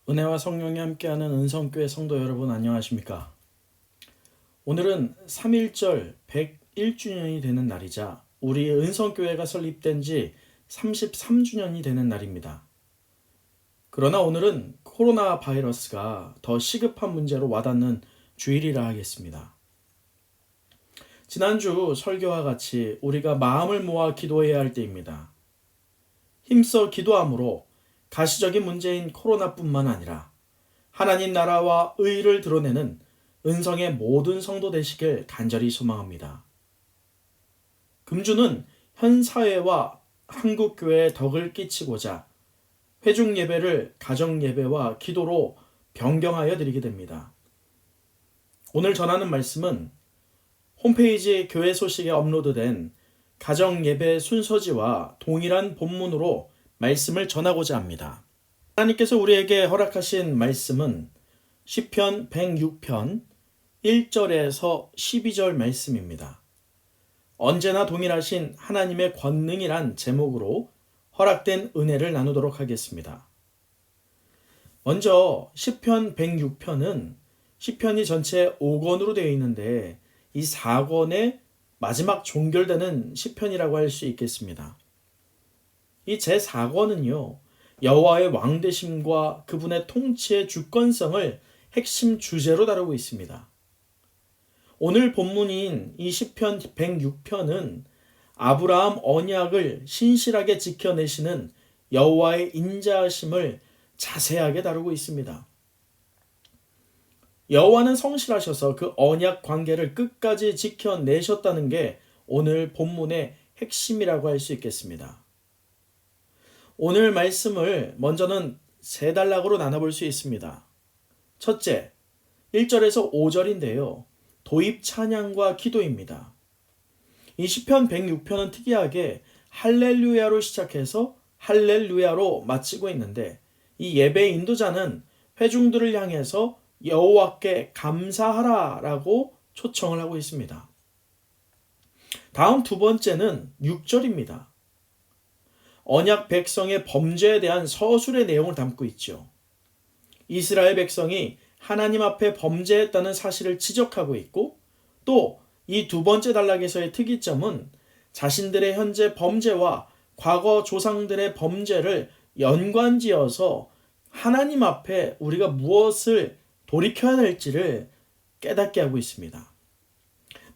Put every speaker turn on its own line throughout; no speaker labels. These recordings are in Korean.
은혜와 성령이 함께하는 은성교회 성도 여러분 안녕하십니까? 오늘은 3.1절 101주년이 되는 날이자 우리 은성교회가 설립된 지 33주년이 되는 날입니다. 그러나 오늘은 코로나 바이러스가 더 시급한 문제로 와닿는 주일이라 하겠습니다. 지난주 설교와 같이 우리가 마음을 모아 기도해야 할 때입니다. 힘써 기도함으로 가시적인 문제인 코로나뿐만 아니라 하나님 나라와 의를 드러내는 은성의 모든 성도 되시길 간절히 소망합니다. 금주는 현 사회와 한국 교회에 덕을 끼치고자 회중 예배를 가정 예배와 기도로 변경하여 드리게 됩니다. 오늘 전하는 말씀은 홈페이지 교회 소식에 업로드된 가정 예배 순서지와 동일한 본문으로 말씀을 전하고자 합니다. 하나님께서 우리에게 허락하신 말씀은 시편 106편 1절에서 12절 말씀입니다. 언제나 동일하신 하나님의 권능이란 제목으로 허락된 은혜를 나누도록 하겠습니다. 먼저 시편 106편은 시편이 전체 5권으로 되어 있는데 이 4권의 마지막 종결되는 시편이라고 할 수 있겠습니다. 이 제4권은요, 여호와의 왕되심과 그분의 통치의 주권성을 핵심 주제로 다루고 있습니다. 오늘 본문인 이 시편 106편은 아브라함 언약을 신실하게 지켜내시는 여호와의 인자하심을 자세하게 다루고 있습니다. 여호와는 성실하셔서 그 언약 관계를 끝까지 지켜내셨다는 게 오늘 본문의 핵심이라고 할 수 있겠습니다. 오늘 말씀을 먼저는 세 단락으로 나눠볼 수 있습니다. 첫째, 1절에서 5절인데요. 도입 찬양과 기도입니다. 이 시편 106편은 특이하게 할렐루야로 시작해서 할렐루야로 마치고 있는데 이 예배 인도자는 회중들을 향해서 여호와께 감사하라라고 초청을 하고 있습니다. 다음 두 번째는 6절입니다. 언약 백성의 범죄에 대한 서술의 내용을 담고 있죠. 이스라엘 백성이 하나님 앞에 범죄했다는 사실을 지적하고 있고 또 이 두 번째 단락에서의 특이점은 자신들의 현재 범죄와 과거 조상들의 범죄를 연관지어서 하나님 앞에 우리가 무엇을 돌이켜야 될지를 깨닫게 하고 있습니다.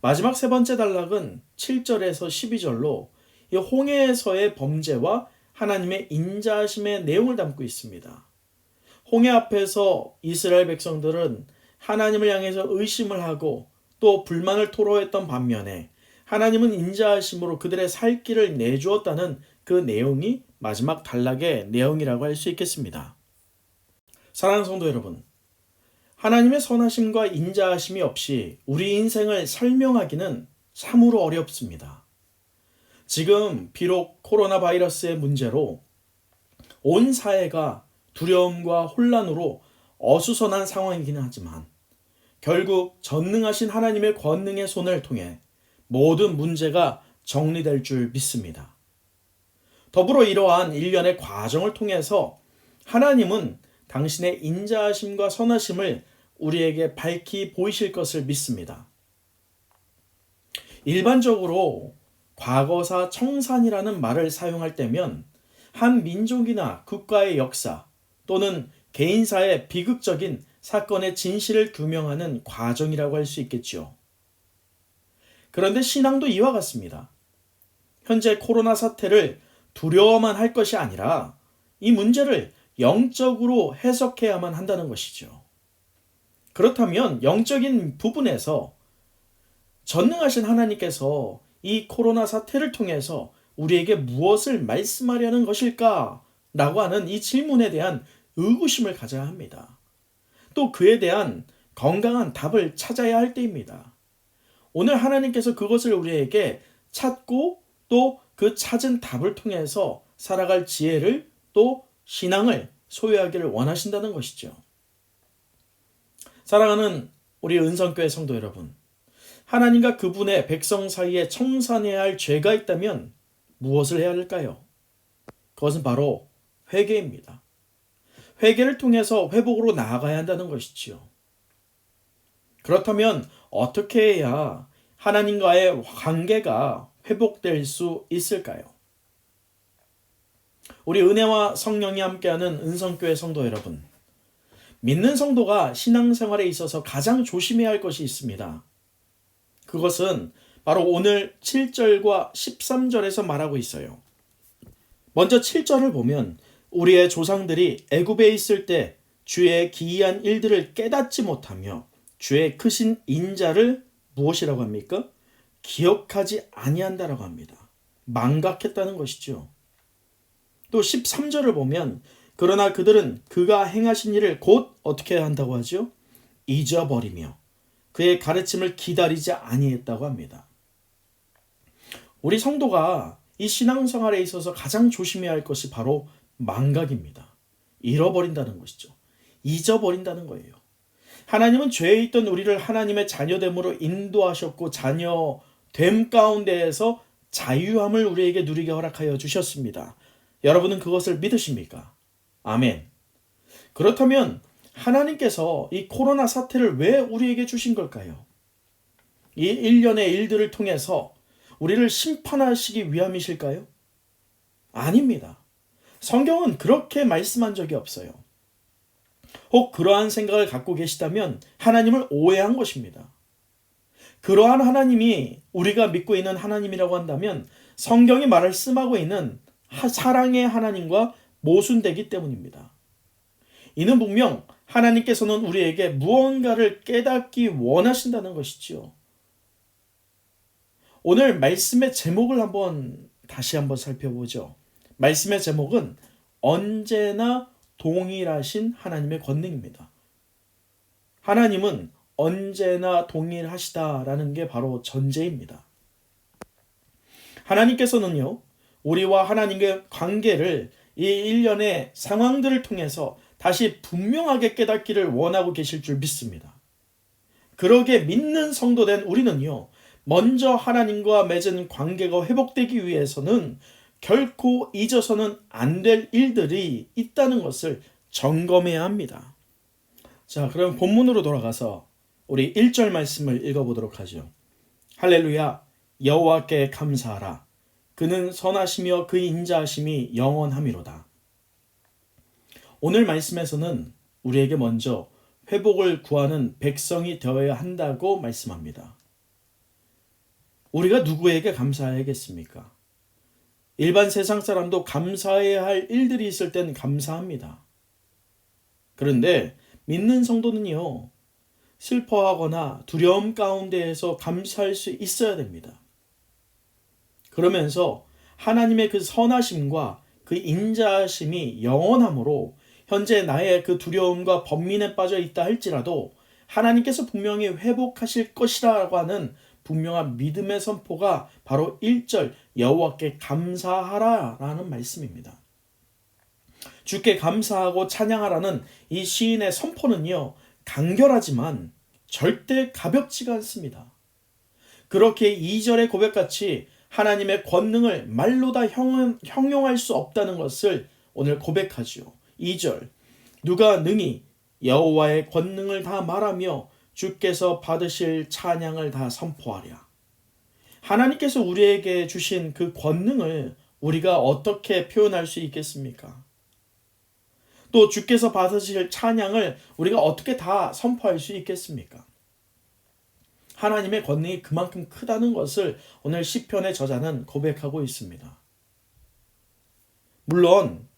마지막 세 번째 단락은 7절에서 12절로 이 홍해에서의 범죄와 하나님의 인자하심의 내용을 담고 있습니다. 홍해 앞에서 이스라엘 백성들은 하나님을 향해서 의심을 하고 또 불만을 토로했던 반면에 하나님은 인자하심으로 그들의 살 길을 내주었다는 그 내용이 마지막 단락의 내용이라고 할 수 있겠습니다. 사랑하는 성도 여러분, 하나님의 선하심과 인자하심이 없이 우리 인생을 설명하기는 참으로 어렵습니다. 지금 비록 코로나 바이러스의 문제로 온 사회가 두려움과 혼란으로 어수선한 상황이긴 하지만 결국 전능하신 하나님의 권능의 손을 통해 모든 문제가 정리될 줄 믿습니다. 더불어 이러한 일련의 과정을 통해서 하나님은 당신의 인자하심과 선하심을 우리에게 밝히 보이실 것을 믿습니다. 일반적으로 과거사 청산이라는 말을 사용할 때면 한 민족이나 국가의 역사 또는 개인사의 비극적인 사건의 진실을 규명하는 과정이라고 할 수 있겠죠. 그런데 신앙도 이와 같습니다. 현재 코로나 사태를 두려워만 할 것이 아니라 이 문제를 영적으로 해석해야만 한다는 것이죠. 그렇다면 영적인 부분에서 전능하신 하나님께서 이 코로나 사태를 통해서 우리에게 무엇을 말씀하려는 것일까? 라고 하는 이 질문에 대한 의구심을 가져야 합니다. 또 그에 대한 건강한 답을 찾아야 할 때입니다. 오늘 하나님께서 그것을 우리에게 찾고 또 그 찾은 답을 통해서 살아갈 지혜를 또 신앙을 소유하기를 원하신다는 것이죠. 사랑하는 우리 은성교회 성도 여러분, 하나님과 그분의 백성 사이에 청산해야 할 죄가 있다면 무엇을 해야 할까요? 그것은 바로 회개입니다. 회개를 통해서 회복으로 나아가야 한다는 것이지요. 그렇다면 어떻게 해야 하나님과의 관계가 회복될 수 있을까요? 우리 은혜와 성령이 함께하는 은성교회 성도 여러분, 믿는 성도가 신앙생활에 있어서 가장 조심해야 할 것이 있습니다. 그것은 바로 오늘 7절과 13절에서 말하고 있어요. 먼저 7절을 보면 우리의 조상들이 애굽에 있을 때 주의 기이한 일들을 깨닫지 못하며 주의 크신 인자를 무엇이라고 합니까? 기억하지 아니한다라고 합니다. 망각했다는 것이죠. 또 13절을 보면 그러나 그들은 그가 행하신 일을 곧 어떻게 한다고 하죠? 잊어버리며 그의 가르침을 기다리지 아니했다고 합니다. 우리 성도가 이 신앙생활에 있어서 가장 조심해야 할 것이 바로 망각입니다. 잃어버린다는 것이죠. 잊어버린다는 거예요. 하나님은 죄에 있던 우리를 하나님의 자녀됨으로 인도하셨고 자녀됨 가운데에서 자유함을 우리에게 누리게 허락하여 주셨습니다. 여러분은 그것을 믿으십니까? 아멘. 그렇다면 하나님께서 이 코로나 사태를 왜 우리에게 주신 걸까요? 이 일련의 일들을 통해서 우리를 심판하시기 위함이실까요? 아닙니다. 성경은 그렇게 말씀한 적이 없어요. 혹 그러한 생각을 갖고 계시다면 하나님을 오해한 것입니다. 그러한 하나님이 우리가 믿고 있는 하나님이라고 한다면 성경이 말씀하고 있는 사랑의 하나님과 모순되기 때문입니다. 이는 분명 하나님께서는 우리에게 무언가를 깨닫기 원하신다는 것이지요. 오늘 말씀의 제목을 다시 한번 살펴보죠. 말씀의 제목은 언제나 동일하신 하나님의 권능입니다. 하나님은 언제나 동일하시다라는 게 바로 전제입니다. 하나님께서는요, 우리와 하나님의 관계를 이 일련의 상황들을 통해서 다시 분명하게 깨닫기를 원하고 계실 줄 믿습니다. 그러게 믿는 성도된 우리는요, 먼저 하나님과 맺은 관계가 회복되기 위해서는 결코 잊어서는 안 될 일들이 있다는 것을 점검해야 합니다. 자, 그럼 본문으로 돌아가서 우리 1절 말씀을 읽어보도록 하죠. 할렐루야, 여호와께 감사하라. 그는 선하시며 그 인자하심이 영원함이로다. 오늘 말씀에서는 우리에게 먼저 회복을 구하는 백성이 되어야 한다고 말씀합니다. 우리가 누구에게 감사해야겠습니까? 일반 세상 사람도 감사해야 할 일들이 있을 땐 감사합니다. 그런데 믿는 성도는요, 슬퍼하거나 두려움 가운데에서 감사할 수 있어야 됩니다. 그러면서 하나님의 그 선하심과 그 인자하심이 영원함으로 현재 나의 그 두려움과 번민에 빠져 있다 할지라도 하나님께서 분명히 회복하실 것이라고 하는 분명한 믿음의 선포가 바로 1절 여호와께 감사하라 라는 말씀입니다. 주께 감사하고 찬양하라는 이 시인의 선포는요, 간결하지만 절대 가볍지가 않습니다. 그렇게 2절의 고백같이 하나님의 권능을 말로 다 형용할 수 없다는 것을 오늘 고백하지요. 2절 누가 능히 여호와의 권능을 다 말하며 주께서 받으실 찬양을 다 선포하랴. 하나님께서 우리에게 주신 그 권능을 우리가 어떻게 표현할 수 있겠습니까? 또 주께서 받으실 찬양을 우리가 어떻게 다 선포할 수 있겠습니까? 하나님의 권능이 그만큼 크다는 것을 오늘 시편의 저자는 고백하고 있습니다. 물론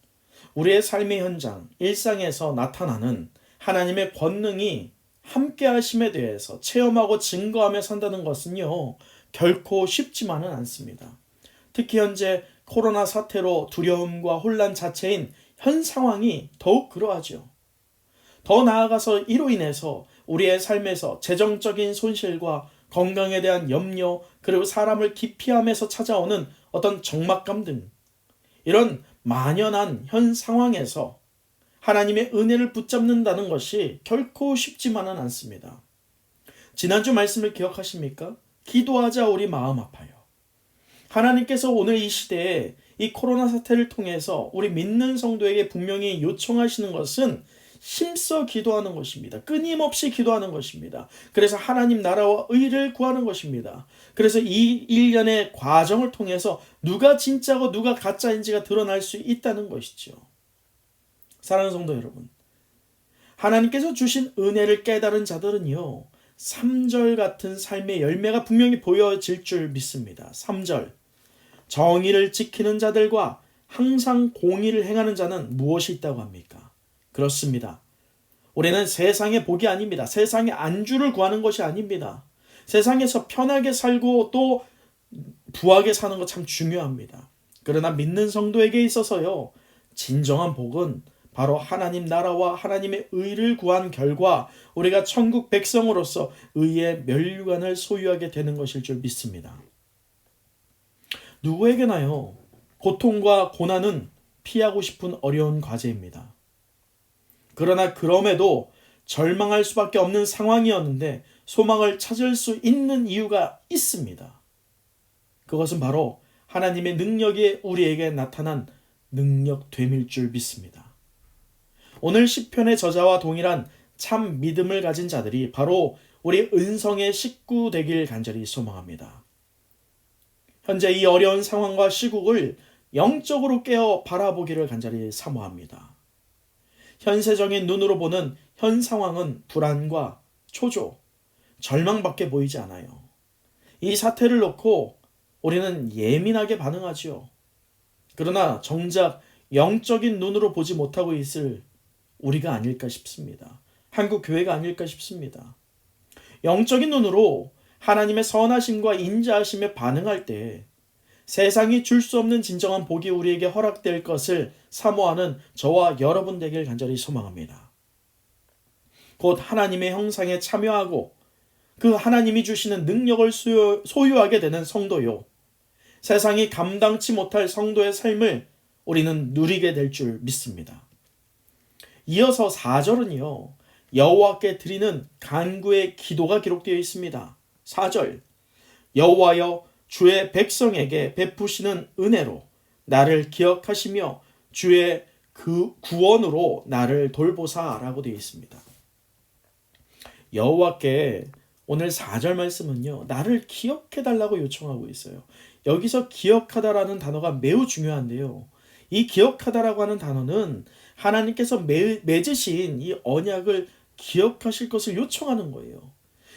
우리의 삶의 현장, 일상에서 나타나는 하나님의 권능이 함께 하심에 대해서 체험하고 증거하며 산다는 것은요, 결코 쉽지만은 않습니다. 특히 현재 코로나 사태로 두려움과 혼란 자체인 현 상황이 더욱 그러하죠. 더 나아가서 이로 인해서 우리의 삶에서 재정적인 손실과 건강에 대한 염려, 그리고 사람을 기피함에서 찾아오는 어떤 적막감 등 이런 만연한 현 상황에서 하나님의 은혜를 붙잡는다는 것이 결코 쉽지만은 않습니다. 지난주 말씀을 기억하십니까? 기도하자 우리 마음 아파요. 하나님께서 오늘 이 시대에 이 코로나 사태를 통해서 우리 믿는 성도에게 분명히 요청하시는 것은 힘써 기도하는 것입니다. 끊임없이 기도하는 것입니다. 그래서 하나님 나라와 의를 구하는 것입니다. 그래서 이 일련의 과정을 통해서 누가 진짜고 누가 가짜인지가 드러날 수 있다는 것이죠. 사랑하는 성도 여러분, 하나님께서 주신 은혜를 깨달은 자들은요, 3절 같은 삶의 열매가 분명히 보여질 줄 믿습니다. 3절, 정의를 지키는 자들과 항상 공의를 행하는 자는 무엇이 있다고 합니까? 그렇습니다. 우리는 세상의 복이 아닙니다. 세상의 안주를 구하는 것이 아닙니다. 세상에서 편하게 살고 또 부하게 사는 것 참 중요합니다. 그러나 믿는 성도에게 있어서요, 진정한 복은 바로 하나님 나라와 하나님의 의를 구한 결과 우리가 천국 백성으로서 의의 멸류관을 소유하게 되는 것일 줄 믿습니다. 누구에게나요, 고통과 고난은 피하고 싶은 어려운 과제입니다. 그러나 그럼에도 절망할 수밖에 없는 상황이었는데 소망을 찾을 수 있는 이유가 있습니다. 그것은 바로 하나님의 능력이 우리에게 나타난 능력됨일 줄 믿습니다. 오늘 시편의 저자와 동일한 참 믿음을 가진 자들이 바로 우리 은성의 식구 되길 간절히 소망합니다. 현재 이 어려운 상황과 시국을 영적으로 깨어 바라보기를 간절히 사모합니다. 현세적인 눈으로 보는 현 상황은 불안과 초조, 절망밖에 보이지 않아요. 이 사태를 놓고 우리는 예민하게 반응하지요. 그러나 정작 영적인 눈으로 보지 못하고 있을 우리가 아닐까 싶습니다. 한국 교회가 아닐까 싶습니다. 영적인 눈으로 하나님의 선하심과 인자하심에 반응할 때 세상이 줄 수 없는 진정한 복이 우리에게 허락될 것을 사모하는 저와 여러분 되길 간절히 소망합니다. 곧 하나님의 형상에 참여하고 그 하나님이 주시는 능력을 소유하게 되는 성도요, 세상이 감당치 못할 성도의 삶을 우리는 누리게 될 줄 믿습니다. 이어서 4절은요, 여호와께 드리는 간구의 기도가 기록되어 있습니다. 4절, 여호와여 주의 백성에게 베푸시는 은혜로 나를 기억하시며 주의 그 구원으로 나를 돌보사라고 되어 있습니다. 여호와께 오늘 4절 말씀은요, 나를 기억해달라고 요청하고 있어요. 여기서 기억하다라는 단어가 매우 중요한데요, 이 기억하다라고 하는 단어는 하나님께서 맺으신 이 언약을 기억하실 것을 요청하는 거예요.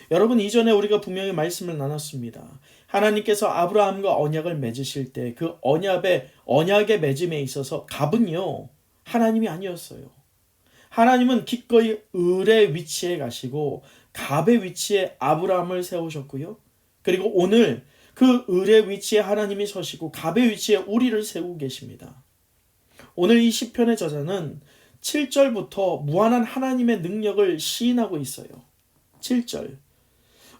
여러분, 이전에 우리가 분명히 말씀을 나눴습니다. 하나님께서 아브라함과 언약을 맺으실 때 그 언약의 맺음에 있어서 갑은요, 하나님이 아니었어요. 하나님은 기꺼이 을의 위치에 가시고 갑의 위치에 아브라함을 세우셨고요. 그리고 오늘 그 을의 위치에 하나님이 서시고 갑의 위치에 우리를 세우고 계십니다. 오늘 이 시편의 저자는 7절부터 무한한 하나님의 능력을 시인하고 있어요. 7절,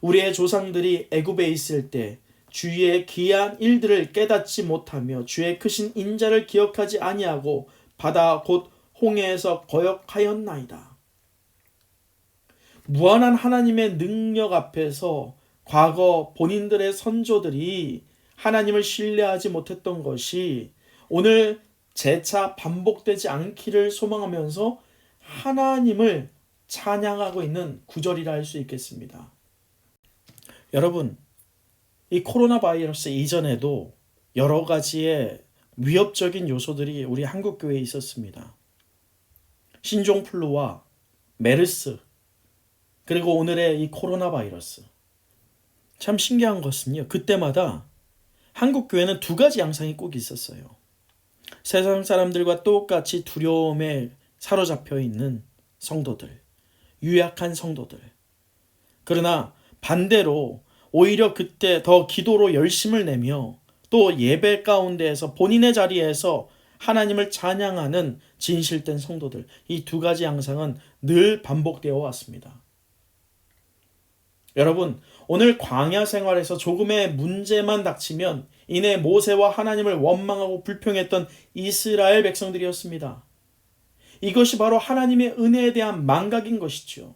우리의 조상들이 애굽에 있을 때 주의 기이한 일들을 깨닫지 못하며 주의 크신 인자를 기억하지 아니하고 바다 곧 홍해에서 거역하였나이다. 무한한 하나님의 능력 앞에서 과거 본인들의 선조들이 하나님을 신뢰하지 못했던 것이 오늘 재차 반복되지 않기를 소망하면서 하나님을 찬양하고 있는 구절이라 할 수 있겠습니다. 여러분, 이 코로나 바이러스 이전에도 여러 가지의 위협적인 요소들이 우리 한국 교회에 있었습니다. 신종플루와 메르스, 그리고 오늘의 이 코로나 바이러스. 참 신기한 것은요, 그때마다 한국 교회는 두 가지 양상이 꼭 있었어요. 세상 사람들과 똑같이 두려움에 사로잡혀 있는 성도들, 유약한 성도들. 그러나 반대로 오히려 그때 더 기도로 열심을 내며 또 예배 가운데에서 본인의 자리에서 하나님을 찬양하는 진실된 성도들, 이 두 가지 양상은 늘 반복되어 왔습니다. 여러분, 오늘 광야 생활에서 조금의 문제만 닥치면 이내 모세와 하나님을 원망하고 불평했던 이스라엘 백성들이었습니다. 이것이 바로 하나님의 은혜에 대한 망각인 것이죠.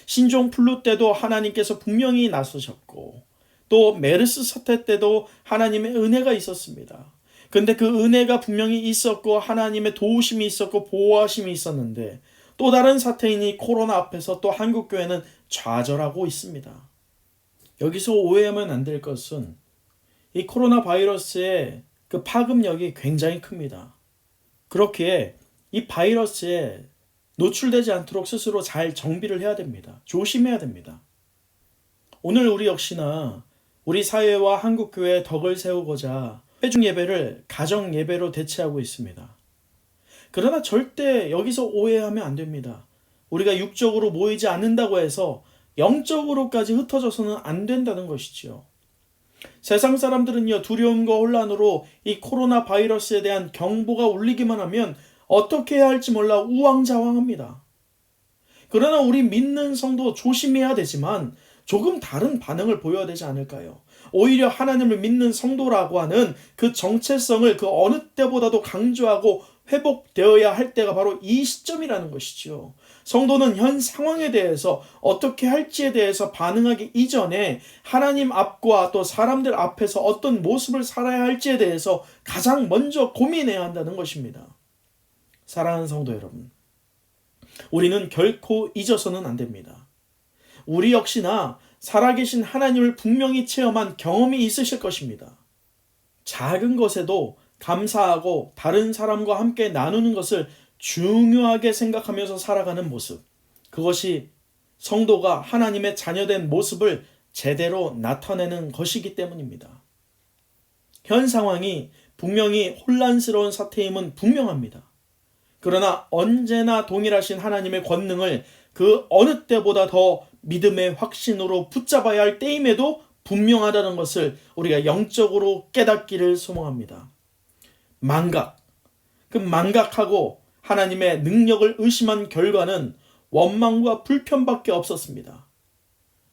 신종플루 때도 하나님께서 분명히 나서셨고 또 메르스 사태 때도 하나님의 은혜가 있었습니다. 근데 그 은혜가 분명히 있었고 하나님의 도우심이 있었고 보호하심이 있었는데 또 다른 사태인 이 코로나 앞에서 또 한국교회는 좌절하고 있습니다. 여기서 오해하면 안 될 것은 이 코로나 바이러스의 그 파급력이 굉장히 큽니다. 그렇기에 이 바이러스에 노출되지 않도록 스스로 잘 정비를 해야 됩니다. 조심해야 됩니다. 오늘 우리 역시나 우리 사회와 한국교회의 덕을 세우고자 회중 예배를 가정 예배로 대체하고 있습니다. 그러나 절대 여기서 오해하면 안 됩니다. 우리가 육적으로 모이지 않는다고 해서 영적으로까지 흩어져서는 안 된다는 것이지요. 세상 사람들은요, 두려움과 혼란으로 이 코로나 바이러스에 대한 경보가 울리기만 하면 어떻게 해야 할지 몰라 우왕좌왕합니다. 그러나 우리 믿는 성도 조심해야 되지만 조금 다른 반응을 보여야 되지 않을까요? 오히려 하나님을 믿는 성도라고 하는 그 정체성을 그 어느 때보다도 강조하고 회복되어야 할 때가 바로 이 시점이라는 것이지요. 성도는 현 상황에 대해서 어떻게 할지에 대해서 반응하기 이전에 하나님 앞과 또 사람들 앞에서 어떤 모습을 살아야 할지에 대해서 가장 먼저 고민해야 한다는 것입니다. 사랑하는 성도 여러분, 우리는 결코 잊어서는 안 됩니다. 우리 역시나 살아계신 하나님을 분명히 체험한 경험이 있으실 것입니다. 작은 것에도 감사하고 다른 사람과 함께 나누는 것을 중요하게 생각하면서 살아가는 모습, 그것이 성도가 하나님의 자녀된 모습을 제대로 나타내는 것이기 때문입니다. 현 상황이 분명히 혼란스러운 사태임은 분명합니다. 그러나 언제나 동일하신 하나님의 권능을 그 어느 때보다 더 믿음의 확신으로 붙잡아야 할 때임에도 분명하다는 것을 우리가 영적으로 깨닫기를 소망합니다. 망각하고 하나님의 능력을 의심한 결과는 원망과 불편밖에 없었습니다.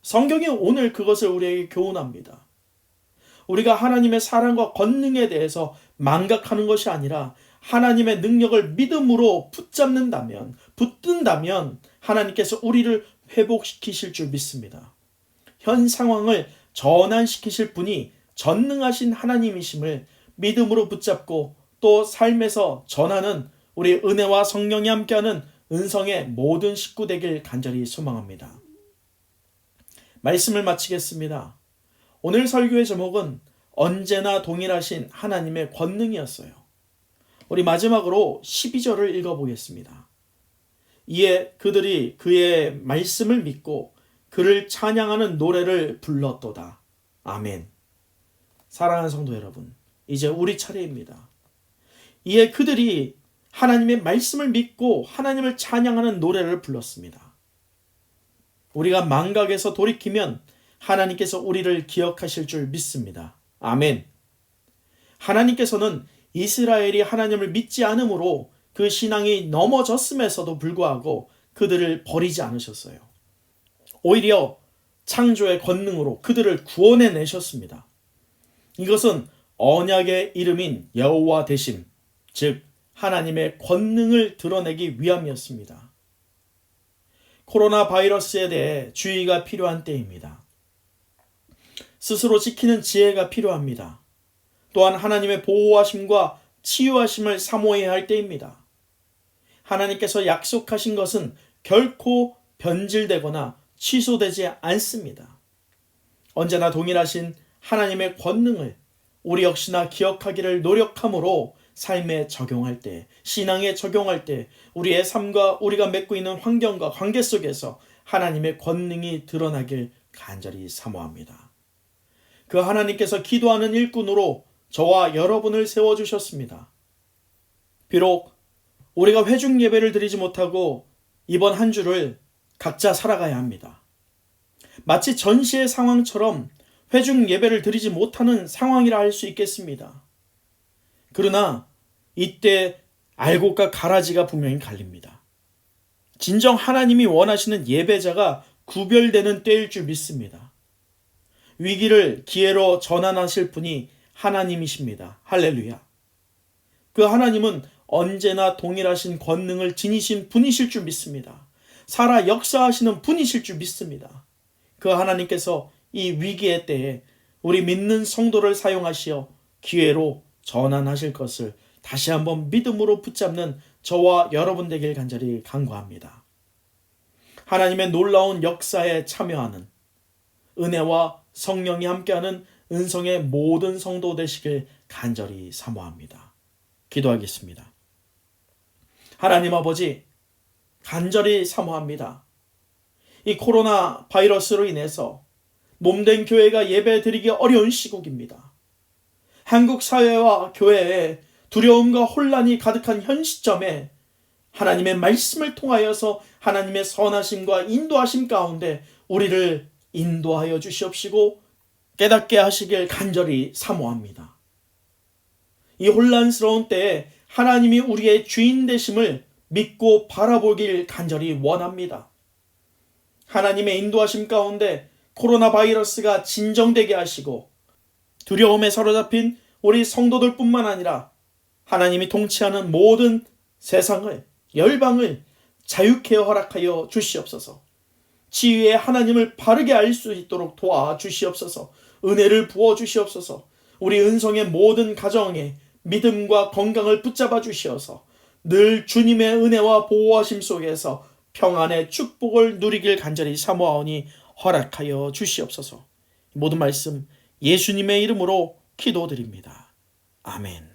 성경이 오늘 그것을 우리에게 교훈합니다. 우리가 하나님의 사랑과 권능에 대해서 망각하는 것이 아니라 하나님의 능력을 믿음으로 붙든다면 하나님께서 우리를 회복시키실 줄 믿습니다. 현 상황을 전환시키실 분이 전능하신 하나님이심을 믿음으로 붙잡고 또 삶에서 전하는 우리 은혜와 성령이 함께하는 은성의 모든 식구 되길 간절히 소망합니다. 말씀을 마치겠습니다. 오늘 설교의 제목은 언제나 동일하신 하나님의 권능이었어요. 우리 마지막으로 12절을 읽어보겠습니다. 이에 그들이 그의 말씀을 믿고 그를 찬양하는 노래를 불렀도다. 아멘. 사랑하는 성도 여러분, 이제 우리 차례입니다. 이에 그들이 하나님의 말씀을 믿고 하나님을 찬양하는 노래를 불렀습니다. 우리가 망각에서 돌이키면 하나님께서 우리를 기억하실 줄 믿습니다. 아멘. 하나님께서는 이스라엘이 하나님을 믿지 않으므로 그 신앙이 넘어졌음에도 불구하고 그들을 버리지 않으셨어요. 오히려 창조의 권능으로 그들을 구원해 내셨습니다. 이것은 언약의 이름인 여호와 되심, 즉 하나님의 권능을 드러내기 위함이었습니다. 코로나 바이러스에 대해 주의가 필요한 때입니다. 스스로 지키는 지혜가 필요합니다. 또한 하나님의 보호하심과 치유하심을 사모해야 할 때입니다. 하나님께서 약속하신 것은 결코 변질되거나 취소되지 않습니다. 언제나 동일하신 하나님의 권능을 우리 역시나 기억하기를 노력함으로 삶에 적용할 때, 신앙에 적용할 때 우리의 삶과 우리가 맺고 있는 환경과 관계 속에서 하나님의 권능이 드러나길 간절히 사모합니다. 그 하나님께서 기도하는 일꾼으로 저와 여러분을 세워주셨습니다. 비록 우리가 회중 예배를 드리지 못하고 이번 한 주를 각자 살아가야 합니다. 마치 전시의 상황처럼 회중 예배를 드리지 못하는 상황이라 할 수 있겠습니다. 그러나 이때 알곡과 가라지가 분명히 갈립니다. 진정 하나님이 원하시는 예배자가 구별되는 때일 줄 믿습니다. 위기를 기회로 전환하실 분이 하나님이십니다. 할렐루야. 그 하나님은 언제나 동일하신 권능을 지니신 분이실 줄 믿습니다. 살아 역사하시는 분이실 줄 믿습니다. 그 하나님께서 이 위기의 때에 우리 믿는 성도를 사용하시어 기회로 전환하실 것을 다시 한번 믿음으로 붙잡는 저와 여러분 되길 간절히 간구합니다. 하나님의 놀라운 역사에 참여하는 은혜와 성령이 함께하는 은성의 모든 성도 되시길 간절히 사모합니다. 기도하겠습니다. 하나님 아버지, 간절히 사모합니다. 이 코로나 바이러스로 인해서 몸된 교회가 예배드리기 어려운 시국입니다. 한국 사회와 교회에 두려움과 혼란이 가득한 현 시점에 하나님의 말씀을 통하여서 하나님의 선하심과 인도하심 가운데 우리를 인도하여 주시옵시고 깨닫게 하시길 간절히 사모합니다. 이 혼란스러운 때에 하나님이 우리의 주인 되심을 믿고 바라보길 간절히 원합니다. 하나님의 인도하심 가운데 코로나 바이러스가 진정되게 하시고 두려움에 사로잡힌 우리 성도들뿐만 아니라 하나님이 통치하는 모든 세상을, 열방을 자유케 허락하여 주시옵소서. 지위의 하나님을 바르게 알 수 있도록 도와주시옵소서. 은혜를 부어주시옵소서. 우리 은성의 모든 가정에 믿음과 건강을 붙잡아 주시어서 늘 주님의 은혜와 보호하심 속에서 평안의 축복을 누리길 간절히 사모하오니 허락하여 주시옵소서. 모든 말씀 예수님의 이름으로 기도드립니다. 아멘.